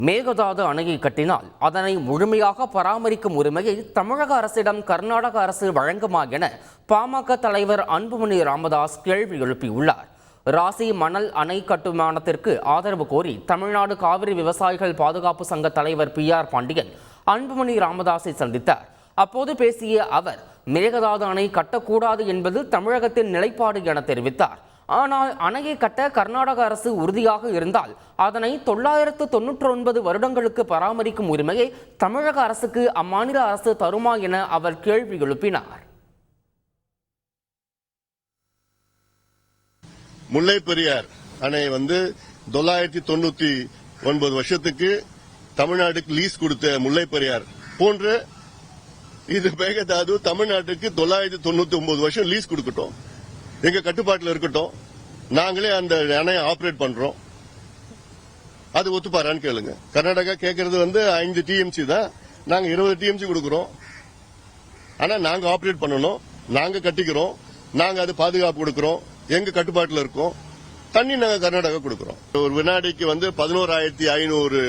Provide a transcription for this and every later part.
மேகதாது அணையை கட்டினால் அதனை முழுமையாக பராமரிக்கும் உரிமையை தமிழக அரசிடம் கர்நாடக அரசு வழங்குமா என பாமக தலைவர் அன்புமணி ராமதாஸ் கேள்வி எழுப்பியுள்ளார். ராசி மணல் அணை கட்டுமானத்திற்கு ஆதரவு கோரி தமிழ்நாடு காவிரி விவசாயிகள் பாதுகாப்பு சங்க தலைவர் PR பாண்டியன் அன்புமணி ராமதாஸை சந்தித்தார். அப்போது பேசிய அவர் மேகதாது அணை கட்டக்கூடாது என்பது தமிழகத்தின் நிலைப்பாடு என தெரிவித்தார். ஆனால் அணையை கட்ட கர்நாடக அரசு உறுதியாக இருந்தால் அதனை 999 வருடங்களுக்கு பராமரிக்கும் உரிமையை தமிழக அரசுக்கு அம்மாநில அரசு தருமா என அவர் கேள்வி எழுப்பினார். முல்லை பெரியார் அணை 999 வருஷத்துக்கு தமிழ்நாட்டுக்கு லீஸ் கொடுத்த முல்லை பெரியார் போன்ற இது மேகதாது தமிழ்நாட்டுக்கு 999 வருஷம் லீஸ் கொடுக்கட்டும், எங்க கட்டுப்பாட்டில் இருக்கட்டும், நாங்களே அந்த அணையை ஆபரேட் பண்றோம். அது ஒத்துப்பாரான்னு கேளுங்க. கர்நாடகா கேட்கறது 5 TMC தான், நாங்க 20 TMC கொடுக்கிறோம். ஆனா நாங்க ஆபரேட் பண்ணணும், நாங்க கட்டிக்கிறோம், நாங்க அது பாதுகாப்பு கொடுக்கிறோம், எங்க கட்டுப்பாட்டில் இருக்கோம். தண்ணி நாங்க கர்நாடகா கொடுக்கிறோம். ஒரு வினாடிக்கு 11,500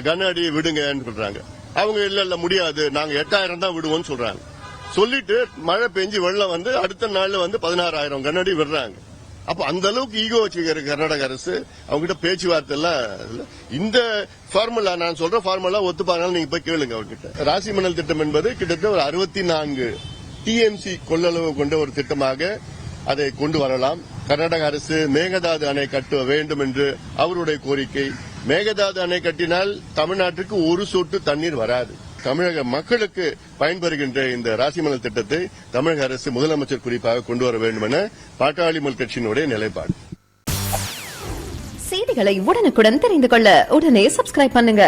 கன அடி விடுங்கன்னு சொல்றாங்க. அவங்க இல்ல முடியாது, நாங்க 8,000 தான் விடுவோம்னு சொல்றாங்க. சொல்லிட்டு மழை பெஞ்சு வெள்ளம் அடுத்த நாள்ல 16,000 கனஅடி விடுறாங்க. அப்ப அந்த அளவுக்கு ஈகோ வச்சுக்கிற கர்நாடக அரசு அவங்க கிட்ட பேச்சுவார்த்தை எல்லாம் இந்த ஃபார்முலா நான் சொல்ற ஃபார்முலா ஒத்துப்பாங்க, நீங்க போய் கேளுங்க அவர்கிட்ட. ராசி மணல் திட்டம் என்பது கிட்டத்தட்ட ஒரு 64 TMC கொள்ளளவு கொண்ட ஒரு திட்டமாக அதை கொண்டு வரலாம். கர்நாடக அரசு மேகதாது அணை கட்ட வேண்டும் என்று அவருடைய கோரிக்கை. மேகதாது அணை கட்டினால் தமிழ்நாட்டுக்கு ஒரு சொட்டு தண்ணீர் வராது. தமிழக மக்களுக்கு பயன்பெறுகின்ற இந்த ராசிமணல் திட்டத்தை தமிழக அரசு முதலமைச்சர் குறிப்பாக கொண்டு வர வேண்டும் என பாட்டாளி மக்கள் கட்சியினுடைய நிலைப்பாடு. செய்திகளை உடனுக்குடன் தெரிந்து கொள்ள உடனே சப்ஸ்கிரைப் பண்ணுங்க.